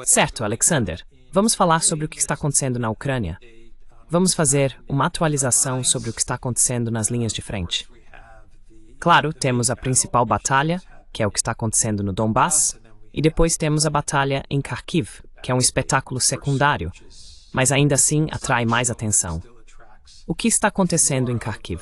Certo, Alexander. Vamos falar sobre o que está acontecendo na Ucrânia. Vamos fazer uma atualização sobre o que está acontecendo nas linhas de frente. Claro, temos a principal batalha, que é o que está acontecendo no Donbass, e depois temos a batalha em Kharkiv, que é um espetáculo secundário, mas ainda assim atrai mais atenção. O que está acontecendo em Kharkiv?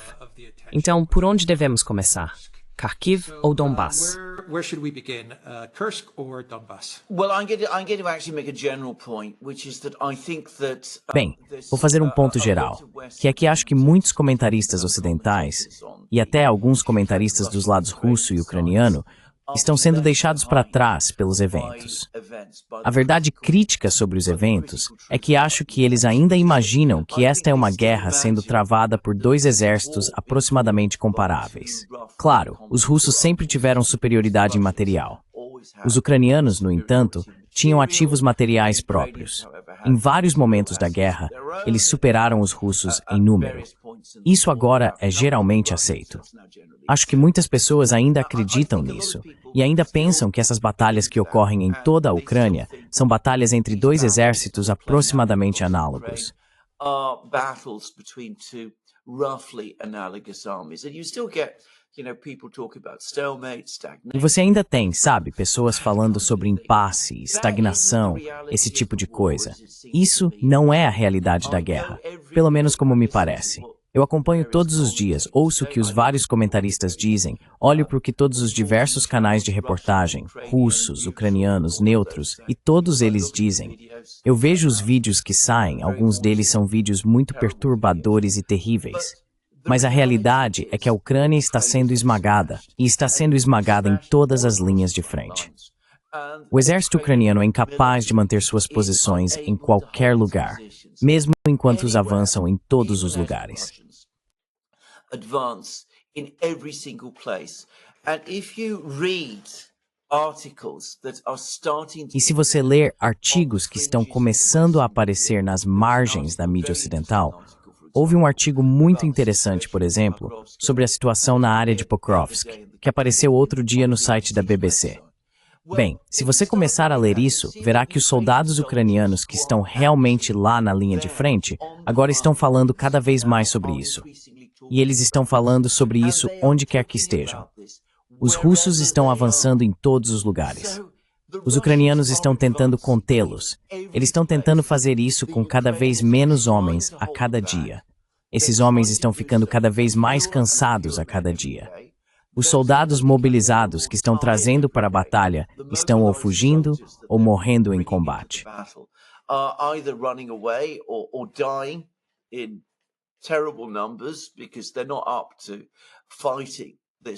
Então, por onde devemos começar? Kharkiv ou Donbass? Where should we begin? Kursk or Donbass? Well, I'm going to actually make a general point, which is that I think that Bem, vou fazer um ponto geral, que é que acho que muitos comentaristas ocidentais, e até alguns comentaristas dos lados russo e ucraniano, estão sendo deixados para trás pelos eventos. A verdade crítica sobre os eventos é que acho que eles ainda imaginam que esta é uma guerra sendo travada por dois exércitos aproximadamente comparáveis. Claro, os russos sempre tiveram superioridade em material. Os ucranianos, no entanto, tinham ativos materiais próprios. Em vários momentos da guerra, eles superaram os russos em número. Isso agora é geralmente aceito. Acho que muitas pessoas ainda acreditam nisso e ainda pensam que essas batalhas que ocorrem em toda a Ucrânia são batalhas entre dois exércitos aproximadamente análogos. E você ainda tem, sabe, pessoas falando sobre impasse, estagnação, esse tipo de coisa. Isso não é a realidade da guerra, pelo menos como me parece. Eu acompanho todos os dias, ouço o que os vários comentaristas dizem, olho para o que todos os diversos canais de reportagem, russos, ucranianos, neutros, e todos eles dizem. Eu vejo os vídeos que saem, alguns deles são vídeos muito perturbadores e terríveis. Mas a realidade é que a Ucrânia está sendo esmagada, e está sendo esmagada em todas as linhas de frente. O exército ucraniano é incapaz de manter suas posições em qualquer lugar, mesmo enquanto os avançam em todos os lugares. E se você ler artigos que estão começando a aparecer nas margens da mídia ocidental, houve um artigo muito interessante, por exemplo, sobre a situação na área de Pokrovsk, que apareceu outro dia no site da BBC. Bem, se você começar a ler isso, verá que os soldados ucranianos que estão realmente lá na linha de frente, agora estão falando cada vez mais sobre isso. E eles estão falando sobre isso onde quer que estejam. Os russos estão avançando em todos os lugares. Os ucranianos estão tentando contê-los. Eles estão tentando fazer isso com cada vez menos homens a cada dia. Esses homens estão ficando cada vez mais cansados a cada dia. Os soldados mobilizados que estão trazendo para a batalha estão ou fugindo ou morrendo em combate.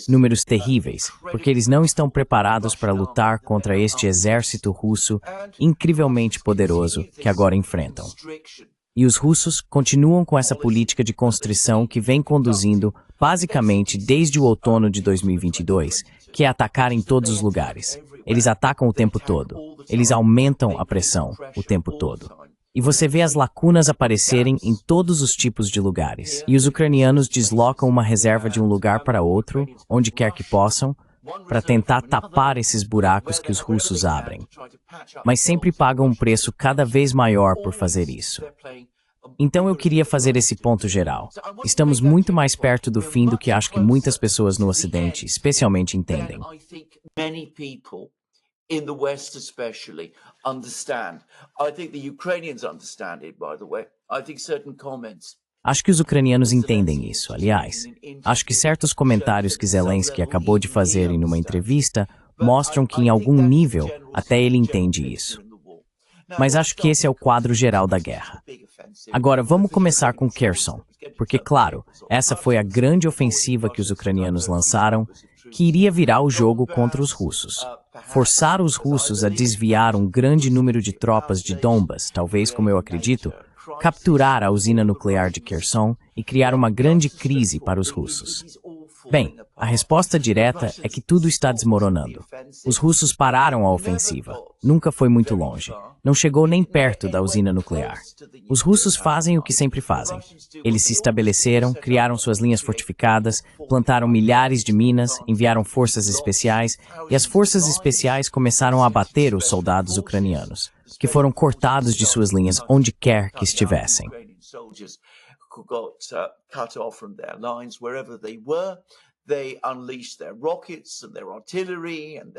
Números terríveis, porque eles não estão preparados para lutar contra este exército russo incrivelmente poderoso que agora enfrentam. E os russos continuam com essa política de constrição que vem conduzindo, basicamente, desde o outono de 2022, que é atacar em todos os lugares. Eles atacam o tempo todo. Eles aumentam a pressão o tempo todo. E você vê as lacunas aparecerem em todos os tipos de lugares. E os ucranianos deslocam uma reserva de um lugar para outro, onde quer que possam, para tentar tapar esses buracos que os russos abrem. Mas sempre pagam um preço cada vez maior por fazer isso. Então eu queria fazer esse ponto geral. Estamos muito mais perto do fim do que acho que muitas pessoas no Ocidente, especialmente, entendem. In the West especially, understand. I think the Ukrainians understand it, by the way. I think certain comments. Acho que os ucranianos entendem isso, aliás. Acho que certos comentários que Zelensky acabou de fazer em uma entrevista mostram que, em algum nível, até ele entende isso. Mas acho que esse é o quadro geral da guerra. Agora, vamos começar com Kherson, porque, claro, essa foi a grande ofensiva que os ucranianos lançaram, que iria virar o jogo contra os russos. Forçar os russos a desviar um grande número de tropas de Donbass, talvez, como eu acredito, capturar a usina nuclear de Kherson e criar uma grande crise para os russos. Bem, a resposta direta é que tudo está desmoronando. Os russos pararam a ofensiva. Nunca foi muito longe. Não chegou nem perto da usina nuclear. Os russos fazem o que sempre fazem. Eles se estabeleceram, criaram suas linhas fortificadas, plantaram milhares de minas, enviaram forças especiais, e as forças especiais começaram a abater os soldados ucranianos, que foram cortados de suas linhas onde quer que estivessem.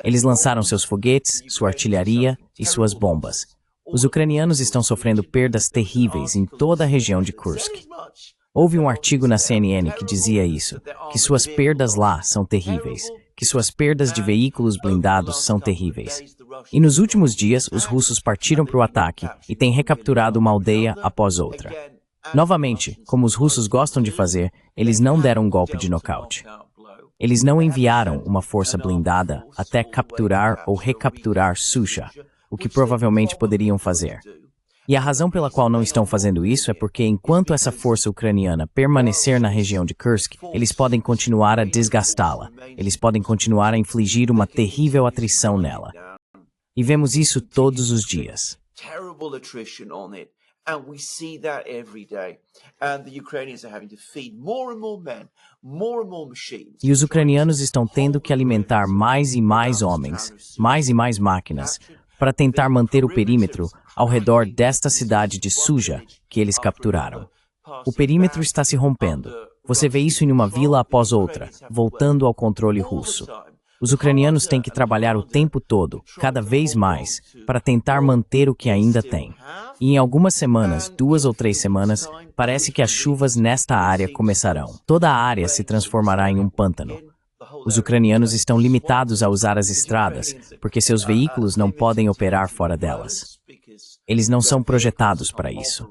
Eles lançaram seus foguetes, sua artilharia e suas bombas. Os ucranianos estão sofrendo perdas terríveis em toda a região de Kursk. Houve um artigo na CNN que dizia isso, que suas perdas lá são terríveis, que suas perdas de veículos blindados são terríveis. E nos últimos dias, os russos partiram para o ataque e têm recapturado uma aldeia após outra. Novamente, como os russos gostam de fazer, eles não deram um golpe de nocaute. Eles não enviaram uma força blindada até capturar ou recapturar Susha, o que provavelmente poderiam fazer. E a razão pela qual não estão fazendo isso é porque, enquanto essa força ucraniana permanecer na região de Kursk, eles podem continuar a desgastá-la. Eles podem continuar a infligir uma terrível atrição nela. E vemos isso todos os dias. And we see that every day. And the Ukrainians are having to feed more and more men, more and more machines. E os ucranianos estão tendo que alimentar mais e mais homens, mais e mais máquinas, para tentar manter o perímetro ao redor desta cidade de Suja que eles capturaram. O perímetro está se rompendo. Você vê isso em uma vila após outra, voltando ao controle russo. Os ucranianos têm que trabalhar o tempo todo, cada vez mais, para tentar manter o que ainda têm. E em algumas semanas, 2 ou 3 semanas, parece que as chuvas nesta área começarão. Toda a área se transformará em um pântano. Os ucranianos estão limitados a usar as estradas, porque seus veículos não podem operar fora delas. Eles não são projetados para isso.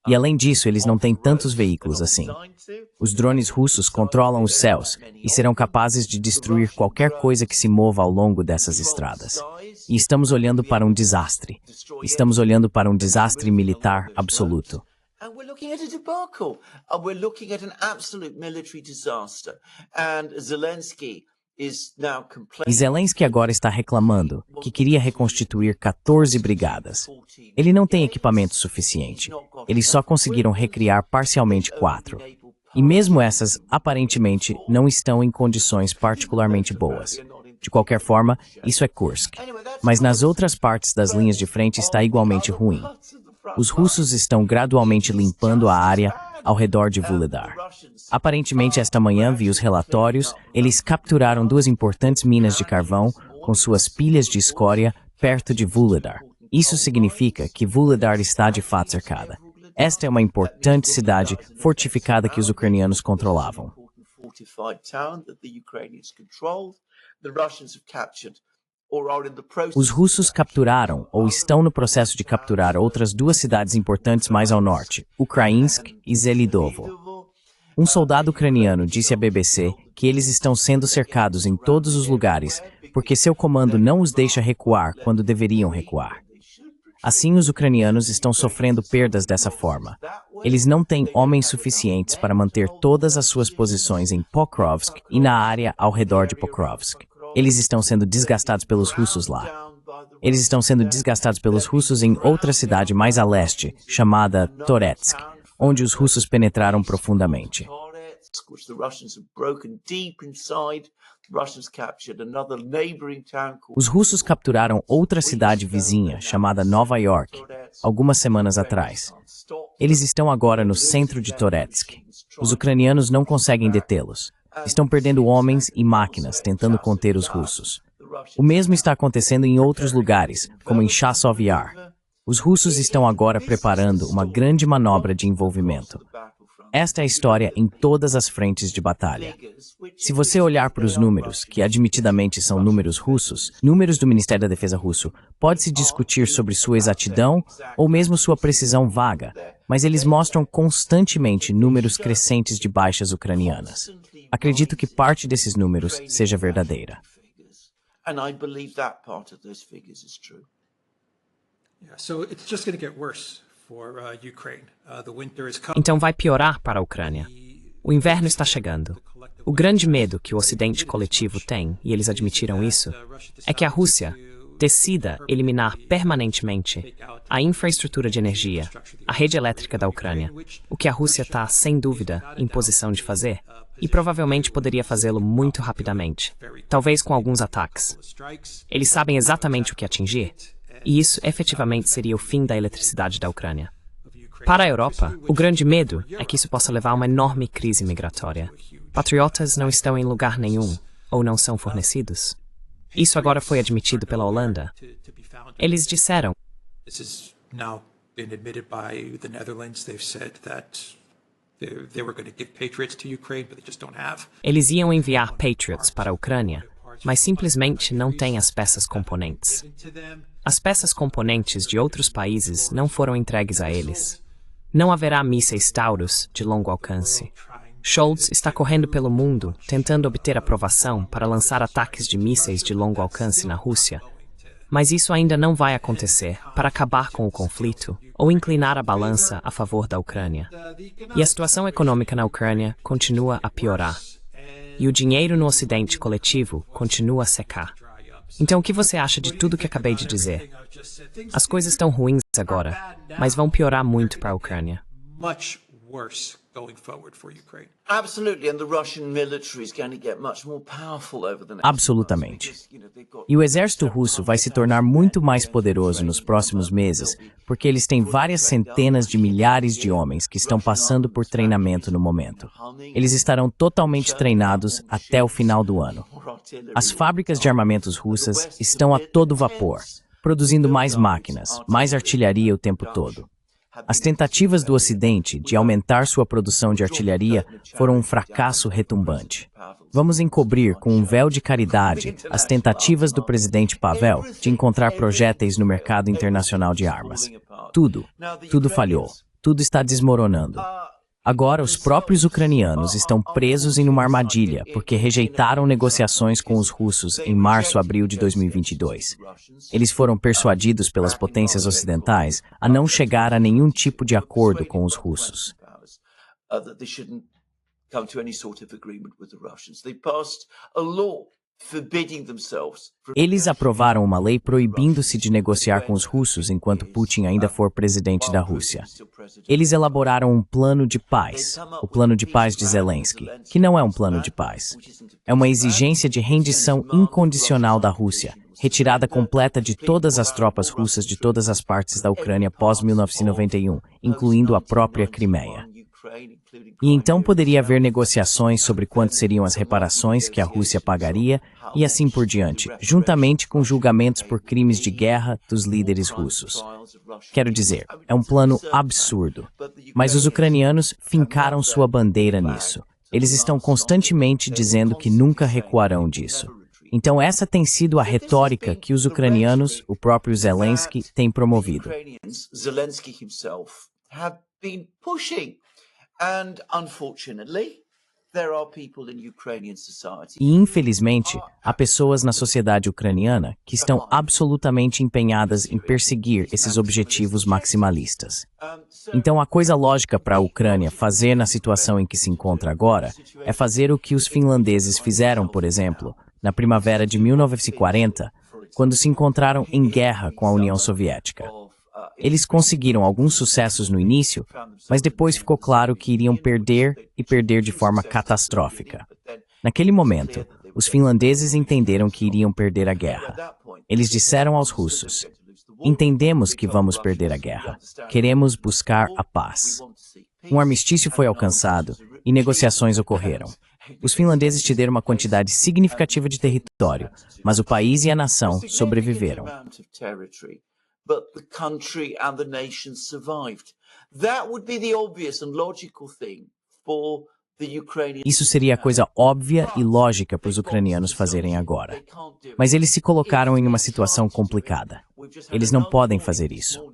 E além disso, eles não têm tantos veículos assim. Os drones russos controlam os céus e serão capazes de destruir qualquer coisa que se mova ao longo dessas estradas. E estamos olhando para um desastre. Estamos olhando para um desastre militar absoluto. And we're looking at a debacle. And we're looking at an absolute military disaster. And Zelensky is now E complaining. Zelensky agora está reclamando que queria reconstituir 14 brigadas. Ele não tem equipamento suficiente. Eles só conseguiram recriar parcialmente 4. E mesmo essas, aparentemente, não estão em condições particularmente boas. De qualquer forma, isso é Kursk. Mas nas outras partes das linhas de frente está igualmente ruim. Os russos estão gradualmente limpando a área ao redor de Vuhledar. Aparentemente, esta manhã vi os relatórios, eles capturaram 2 importantes minas de carvão com suas pilhas de escória perto de Vuhledar. Isso significa que Vuhledar está de fato cercada. Esta é uma importante cidade fortificada que os ucranianos controlavam. Os russos capturaram ou estão no processo de capturar outras 2 cidades importantes mais ao norte, Ukrainsk e Zelidovo. Um soldado ucraniano disse à BBC que eles estão sendo cercados em todos os lugares porque seu comando não os deixa recuar quando deveriam recuar. Assim, os ucranianos estão sofrendo perdas dessa forma. Eles não têm homens suficientes para manter todas as suas posições em Pokrovsk e na área ao redor de Pokrovsk. Eles estão sendo desgastados pelos russos lá. Eles estão sendo desgastados pelos russos em outra cidade mais a leste, chamada Toretsk, onde os russos penetraram profundamente. Os russos capturaram outra cidade vizinha, chamada Nova York, algumas semanas atrás. Eles estão agora no centro de Toretsk. Os ucranianos não conseguem detê-los. Estão perdendo homens e máquinas tentando conter os russos. O mesmo está acontecendo em outros lugares, como em Chasov Yar. Os russos estão agora preparando uma grande manobra de envolvimento. Esta é a história em todas as frentes de batalha. Se você olhar para os números, que admitidamente são números russos, números do Ministério da Defesa russo, pode-se discutir sobre sua exatidão ou mesmo sua precisão vaga, mas eles mostram constantemente números crescentes de baixas ucranianas. Acredito que parte desses números seja verdadeira. Então vai piorar para a Ucrânia. O inverno está chegando. O grande medo que o Ocidente coletivo tem, e eles admitiram isso, é que a Rússia decida eliminar permanentemente a infraestrutura de energia, a rede elétrica da Ucrânia, o que a Rússia está, sem dúvida, em posição de fazer, e provavelmente poderia fazê-lo muito rapidamente, talvez com alguns ataques. Eles sabem exatamente o que atingir, e isso efetivamente seria o fim da eletricidade da Ucrânia. Para a Europa, o grande medo é que isso possa levar a uma enorme crise migratória. Patriotas não estão em lugar nenhum, ou não são fornecidos. Isso agora foi admitido pela Holanda. Eles disseram: This has now been admitted by the Netherlands. They've said that they were going to give Patriots to Ukraine, but they just don't have. eles iam enviar Patriots para a Ucrânia, mas simplesmente não têm as peças componentes. As peças componentes de outros países não foram entregues a eles. Não haverá mísseis Taurus de longo alcance. Scholz está correndo pelo mundo tentando obter aprovação para lançar ataques de mísseis de longo alcance na Rússia. Mas isso ainda não vai acontecer para acabar com o conflito ou inclinar a balança a favor da Ucrânia. E a situação econômica na Ucrânia continua a piorar. E o dinheiro no Ocidente coletivo continua a secar. Então, o que você acha de tudo que acabei de dizer? As coisas estão ruins agora, mas vão piorar muito para a Ucrânia. Much worse going forward for Ukraine. Absolutely, and the Russian military is going to get much more powerful over the next Absolutamente. E o exército russo vai se tornar muito mais poderoso nos próximos meses, porque eles têm várias centenas de milhares de homens que estão passando por treinamento no momento. Eles estarão totalmente treinados até o final do ano. As fábricas de armamentos russas estão a todo vapor, produzindo mais máquinas, mais artilharia o tempo todo. As tentativas do Ocidente de aumentar sua produção de artilharia foram um fracasso retumbante. Vamos encobrir com um véu de caridade as tentativas do presidente Pavel de encontrar projéteis no mercado internacional de armas. Tudo falhou. Tudo está desmoronando. Agora, os próprios ucranianos estão presos em uma armadilha porque rejeitaram negociações com os russos em março-abril de 2022. Eles foram persuadidos pelas potências ocidentais a não chegar a nenhum tipo de acordo com os russos. Eles aprovaram uma lei proibindo-se de negociar com os russos enquanto Putin ainda for presidente da Rússia. Eles elaboraram um plano de paz, o plano de paz de Zelensky, que não é um plano de paz. É uma exigência de rendição incondicional da Rússia, retirada completa de todas as tropas russas de todas as partes da Ucrânia pós-1991, incluindo a própria Crimeia. E então poderia haver negociações sobre quanto seriam as reparações que a Rússia pagaria e assim por diante, juntamente com julgamentos por crimes de guerra dos líderes russos. Quero dizer, é um plano absurdo. Mas os ucranianos fincaram sua bandeira nisso. Eles estão constantemente dizendo que nunca recuarão disso. Então essa tem sido a retórica que os ucranianos, o próprio Zelensky, têm promovido. E, infelizmente, há pessoas na sociedade ucraniana que estão absolutamente empenhadas em perseguir esses objetivos maximalistas. Então, a coisa lógica para a Ucrânia fazer na situação em que se encontra agora é fazer o que os finlandeses fizeram, por exemplo, na primavera de 1940, quando se encontraram em guerra com a União Soviética. Eles conseguiram alguns sucessos no início, mas depois ficou claro que iriam perder e perder de forma catastrófica. Naquele momento, os finlandeses entenderam que iriam perder a guerra. Eles disseram aos russos: "Entendemos que vamos perder a guerra. Queremos buscar a paz." Um armistício foi alcançado e negociações ocorreram. Os finlandeses tiveram uma quantidade significativa de território, mas o país e a nação sobreviveram. But the country and the nation survived. That would be the obvious and logical thing for the Ukrainians. Isso seria a coisa óbvia e lógica para os ucranianos fazerem agora. Mas eles se colocaram em uma situação complicada. Eles não podem fazer isso.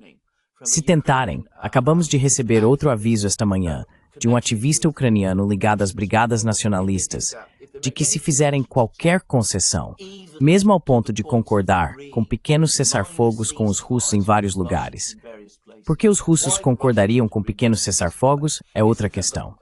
Se tentarem, acabamos de receber outro aviso esta manhã de um ativista ucraniano ligado às brigadas nacionalistas, de que se fizerem qualquer concessão, mesmo ao ponto de concordar com pequenos cessar-fogos com os russos em vários lugares, Por que os russos concordariam com pequenos cessar-fogos é outra questão.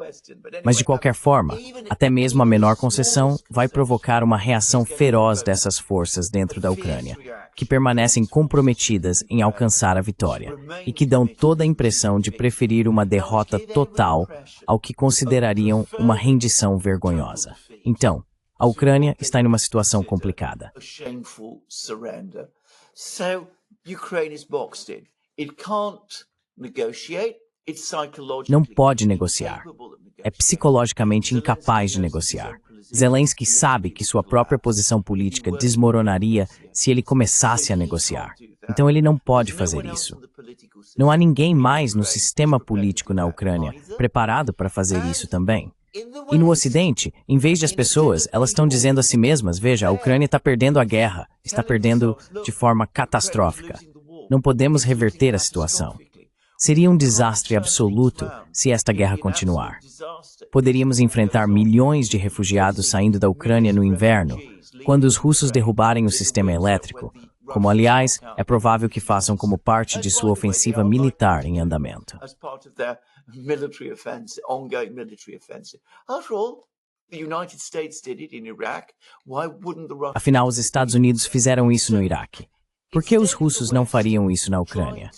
Mas de qualquer forma, até mesmo a menor concessão vai provocar uma reação feroz dessas forças dentro da Ucrânia, que permanecem comprometidas em alcançar a vitória e que dão toda a impressão de preferir uma derrota total ao que considerariam uma rendição vergonhosa. Então, a Ucrânia está em uma situação complicada. Não pode negociar. É psicologicamente incapaz de negociar. Zelensky sabe que sua própria posição política desmoronaria se ele começasse a negociar. Então ele não pode fazer isso. Não há ninguém mais no sistema político na Ucrânia preparado para fazer isso também. E no Ocidente, em vez de as pessoas, elas estão dizendo a si mesmas, veja, a Ucrânia está perdendo a guerra, está perdendo de forma catastrófica. Não podemos reverter a situação. Seria um desastre absoluto se esta guerra continuar. Poderíamos enfrentar milhões de refugiados saindo da Ucrânia no inverno, quando os russos derrubarem o sistema elétrico, como, aliás, é provável que façam como parte de sua ofensiva militar em andamento. Afinal, os Estados Unidos fizeram isso no Iraque. Por que os russos não fariam isso na Ucrânia?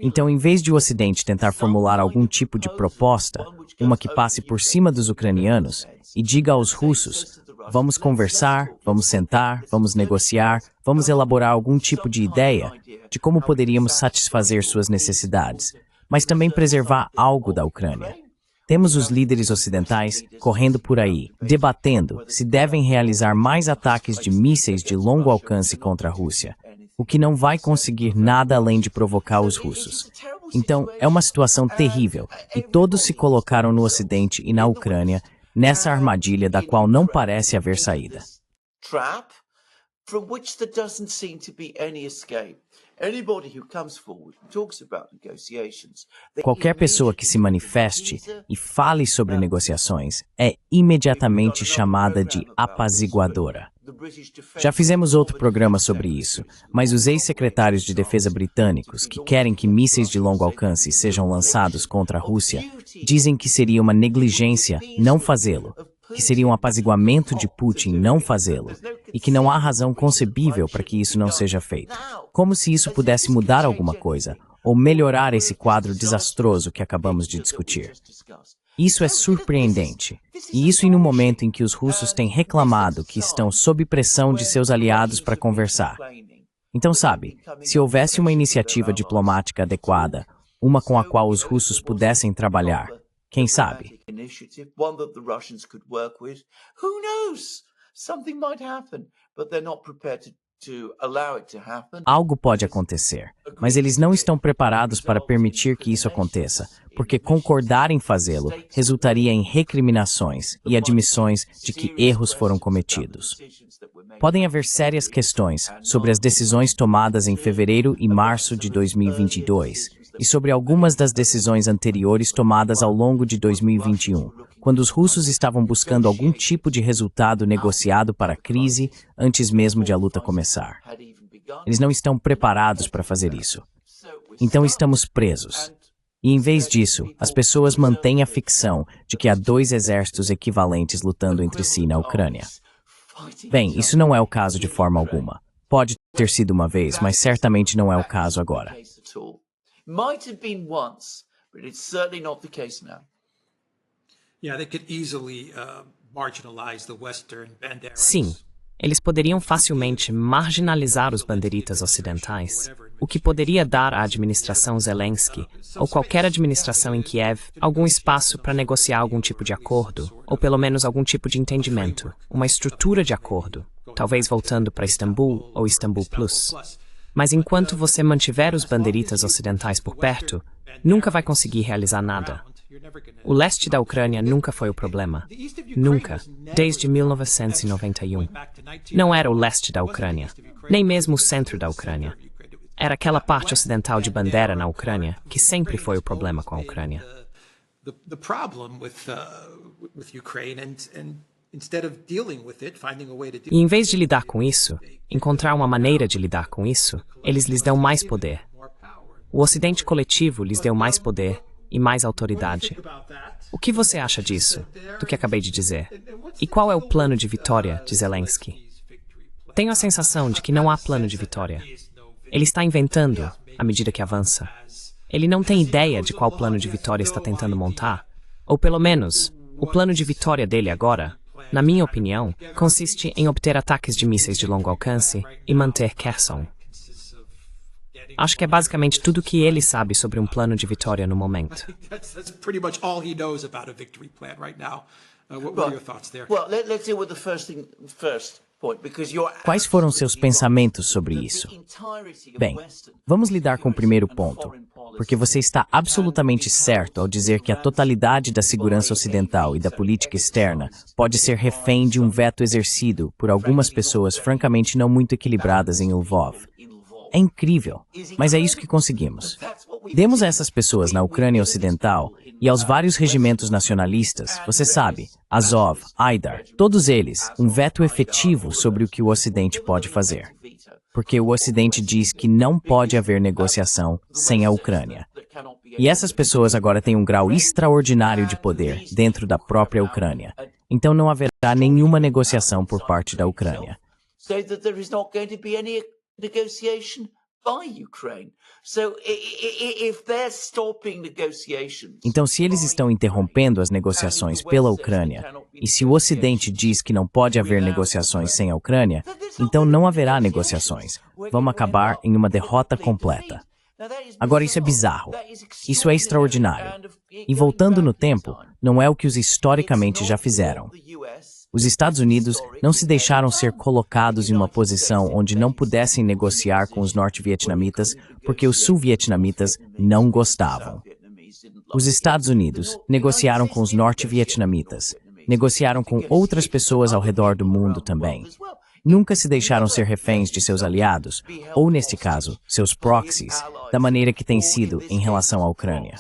Então, em vez de o Ocidente tentar formular algum tipo de proposta, uma que passe por cima dos ucranianos, e diga aos russos, vamos conversar, vamos sentar, vamos negociar, vamos elaborar algum tipo de ideia de como poderíamos satisfazer suas necessidades, mas também preservar algo da Ucrânia. Temos os líderes ocidentais correndo por aí, debatendo se devem realizar mais ataques de mísseis de longo alcance contra a Rússia, o que não vai conseguir nada além de provocar os russos. Então, é uma situação terrível, e todos se colocaram no Ocidente e na Ucrânia nessa armadilha da qual não parece haver saída. Qualquer pessoa que se manifeste e fale sobre negociações é imediatamente chamada de apaziguadora. Já fizemos outro programa sobre isso, mas os ex-secretários de defesa britânicos que querem que mísseis de longo alcance sejam lançados contra a Rússia dizem que seria uma negligência não fazê-lo, que seria um apaziguamento de Putin não fazê-lo, e que não há razão concebível para que isso não seja feito. Como se isso pudesse mudar alguma coisa, ou melhorar esse quadro desastroso que acabamos de discutir. Isso é surpreendente, e isso em um momento em que os russos têm reclamado que estão sob pressão de seus aliados para conversar. Então, sabe, se houvesse uma iniciativa diplomática adequada, uma com a qual os russos pudessem trabalhar, quem sabe? Algo pode acontecer, mas eles não estão preparados para permitir que isso aconteça, porque concordar em fazê-lo resultaria em recriminações e admissões de que erros foram cometidos. Podem haver sérias questões sobre as decisões tomadas em fevereiro e março de 2022 e sobre algumas das decisões anteriores tomadas ao longo de 2021, quando os russos estavam buscando algum tipo de resultado negociado para a crise antes mesmo de a luta começar. Eles não estão preparados para fazer isso. Então estamos presos. E em vez disso, as pessoas mantêm a ficção de que há dois exércitos equivalentes lutando entre si na Ucrânia. Bem, isso não é o caso de forma alguma. Pode ter sido uma vez, mas certamente não é o caso agora. Sim, eles poderiam facilmente marginalizar os banderitas ocidentais, o que poderia dar à administração Zelensky, ou qualquer administração em Kiev, algum espaço para negociar algum tipo de acordo, ou pelo menos algum tipo de entendimento, uma estrutura de acordo, talvez voltando para Istambul ou Istambul Plus. Mas enquanto você mantiver os banderitas ocidentais por perto, nunca vai conseguir realizar nada. O leste da Ucrânia nunca foi o problema. Nunca, desde 1991. Não era o leste da Ucrânia, nem mesmo o centro da Ucrânia. Era aquela parte ocidental de Bandera na Ucrânia que sempre foi o problema com a Ucrânia. E em vez de lidar com isso, encontrar uma maneira de lidar com isso, eles lhes dão mais poder. O Ocidente coletivo lhes deu mais poder e mais autoridade. O que você acha disso, do que acabei de dizer? E qual é o plano de vitória de Zelensky? Tenho a sensação de que não há plano de vitória. Ele está inventando à medida que avança. Ele não tem ideia de qual plano de vitória está tentando montar. Ou pelo menos, o plano de vitória dele agora, na minha opinião, consiste em obter ataques de mísseis de longo alcance e manter Kherson. Acho que é basicamente tudo que ele sabe sobre um plano de vitória no momento. That's pretty much all he knows about a victory plan right now. What are your thoughts there? Well, let's deal with the first thing first. Quais foram seus pensamentos sobre isso? Bem, vamos lidar com o primeiro ponto, porque você está absolutamente certo ao dizer que a totalidade da segurança ocidental e da política externa pode ser refém de um veto exercido por algumas pessoas francamente não muito equilibradas em Lvov. É incrível, mas é isso que conseguimos. Demos a essas pessoas na Ucrânia Ocidental e aos vários regimentos nacionalistas, você sabe, Azov, Aidar, todos eles, um veto efetivo sobre o que o Ocidente pode fazer. Porque o Ocidente diz que não pode haver negociação sem a Ucrânia. E essas pessoas agora têm um grau extraordinário de poder dentro da própria Ucrânia. Então não haverá nenhuma negociação por parte da Ucrânia. Negotiation by Ukraine. So if they're stopping negotiations. Então, se eles estão interrompendo as negociações pela Ucrânia, e se o Ocidente diz que não pode haver negociações sem a Ucrânia, então não haverá negociações. Vamos acabar em uma derrota completa. Agora, isso é bizarro. Isso é extraordinário. E voltando no tempo, não é o que os historicamente já fizeram. Os Estados Unidos não se deixaram ser colocados em uma posição onde não pudessem negociar com os norte-vietnamitas porque os sul-vietnamitas não gostavam. Os Estados Unidos negociaram com os norte-vietnamitas, negociaram com outras pessoas ao redor do mundo também. Nunca se deixaram ser reféns de seus aliados, ou neste caso, seus proxies, da maneira que tem sido em relação à Ucrânia.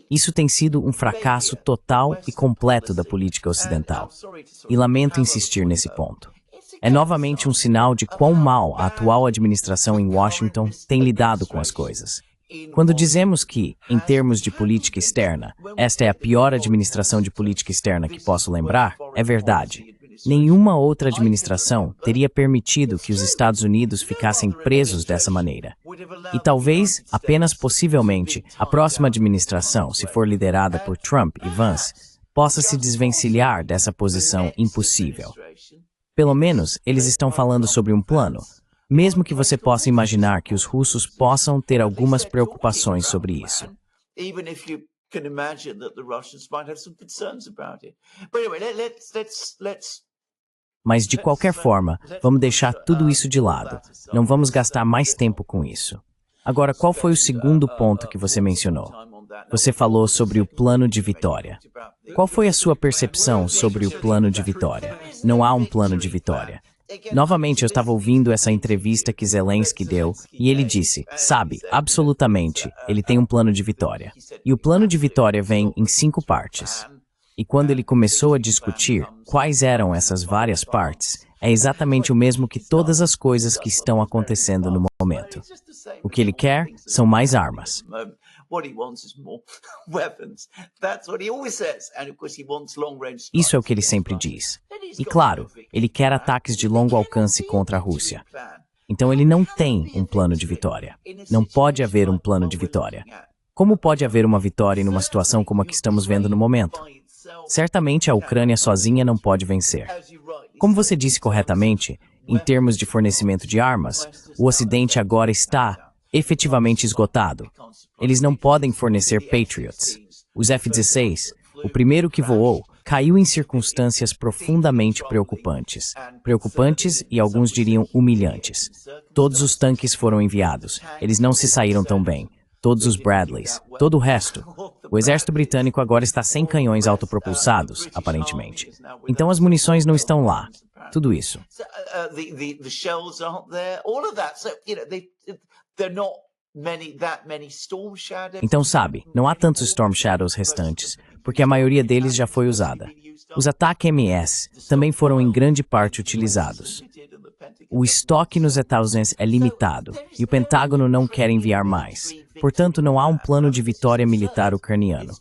Isso tem sido um fracasso total e completo da política ocidental. E lamento insistir nesse ponto. É novamente um sinal de quão mal a atual administração em Washington tem lidado com as coisas. Quando dizemos que, em termos de política externa, esta é a pior administração de política externa que posso lembrar, é verdade. Nenhuma outra administração teria permitido que os Estados Unidos ficassem presos dessa maneira. E talvez, apenas possivelmente, a próxima administração, se for liderada por Trump e Vance, possa se desvencilhar dessa posição impossível. Pelo menos, eles estão falando sobre um plano, mesmo que você possa imaginar que os russos possam ter algumas preocupações sobre isso. Mas, de qualquer forma, vamos deixar tudo isso de lado. Não vamos gastar mais tempo com isso. Agora, qual foi o segundo ponto que você mencionou? Você falou sobre o plano de vitória. Qual foi a sua percepção sobre o plano de vitória? Não há um plano de vitória. Novamente, eu estava ouvindo essa entrevista que Zelensky deu e ele disse, sabe, absolutamente, ele tem um plano de vitória. E o plano de vitória vem em 5 partes. E quando ele começou a discutir quais eram essas várias partes, é exatamente o mesmo que todas as coisas que estão acontecendo no momento. O que ele quer são mais armas. Isso é o que ele sempre diz. E claro, ele quer ataques de longo alcance contra a Rússia. Então ele não tem um plano de vitória. Não pode haver um plano de vitória. Como pode haver uma vitória em uma situação como a que estamos vendo no momento? Certamente a Ucrânia sozinha não pode vencer. Como você disse corretamente, em termos de fornecimento de armas, o Ocidente agora está efetivamente esgotado. Eles não podem fornecer Patriots. Os F-16, o primeiro que voou, caiu em circunstâncias profundamente preocupantes. Preocupantes e alguns diriam humilhantes. Todos os tanques foram enviados. Eles não se saíram tão bem. Todos os Bradleys, todo o resto. O exército britânico agora está sem canhões autopropulsados, aparentemente. Então as munições não estão lá. Tudo isso. Então, sabe, não há tantos Storm Shadows restantes, porque a maioria deles já foi usada. Os ataques MS também foram em grande parte utilizados. O estoque nos Estados Unidos é limitado e o Pentágono não quer enviar mais. Portanto, não há um plano de vitória militar ucraniano.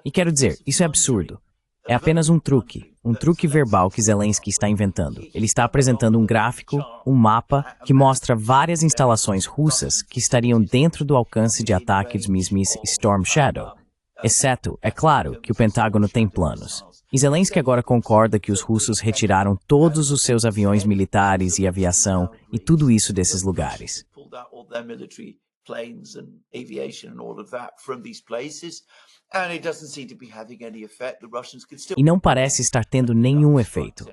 E quero dizer, isso é absurdo. É apenas um truque verbal que Zelensky está inventando. Ele está apresentando um gráfico, um mapa, que mostra várias instalações russas que estariam dentro do alcance de ataque de mísseis Storm Shadow. Exceto, é claro, que o Pentágono tem planos. E Zelensky agora concorda que os russos retiraram todos os seus aviões militares e aviação e tudo isso desses lugares. E não parece estar tendo nenhum efeito.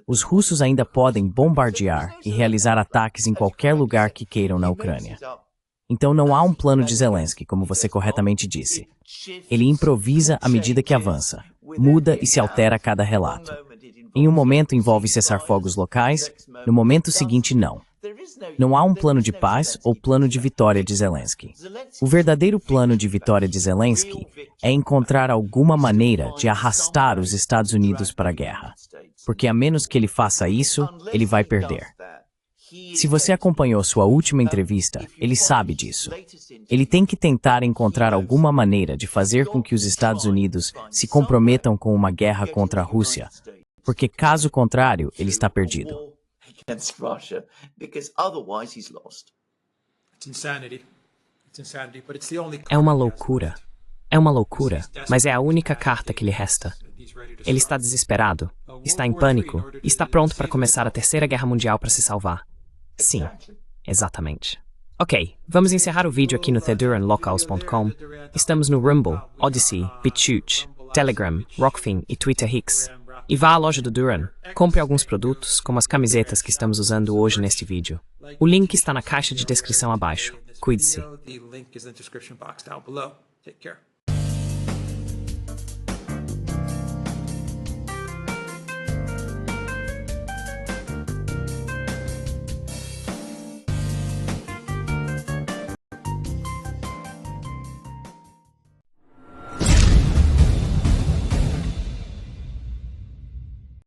Os russos ainda podem bombardear e realizar ataques em qualquer lugar que queiram na Ucrânia. Então não há um plano de Zelensky, como você corretamente disse. Ele improvisa à medida que avança, muda e se altera a cada relato. Em um momento envolve cessar fogos locais, no momento seguinte não. Não há um plano de paz ou plano de vitória de Zelensky. O verdadeiro plano de vitória de Zelensky é encontrar alguma maneira de arrastar os Estados Unidos para a guerra. Porque a menos que ele faça isso, ele vai perder. Se você acompanhou sua última entrevista, ele sabe disso. Ele tem que tentar encontrar alguma maneira de fazer com que os Estados Unidos se comprometam com uma guerra contra a Rússia, porque caso contrário, ele está perdido. É uma loucura. É uma loucura, mas é a única carta que lhe resta. Ele está desesperado, está em pânico e está pronto para começar a Terceira Guerra Mundial para se salvar. Sim, exatamente. Ok, vamos encerrar o vídeo aqui no theduranlocals.com. Estamos no Rumble, Odyssey, BitChute, Telegram, Rockfin e Twitter Hicks. E vá à loja do Duran, compre alguns produtos, como as camisetas que estamos usando hoje neste vídeo. O link está na caixa de descrição abaixo. Cuide-se.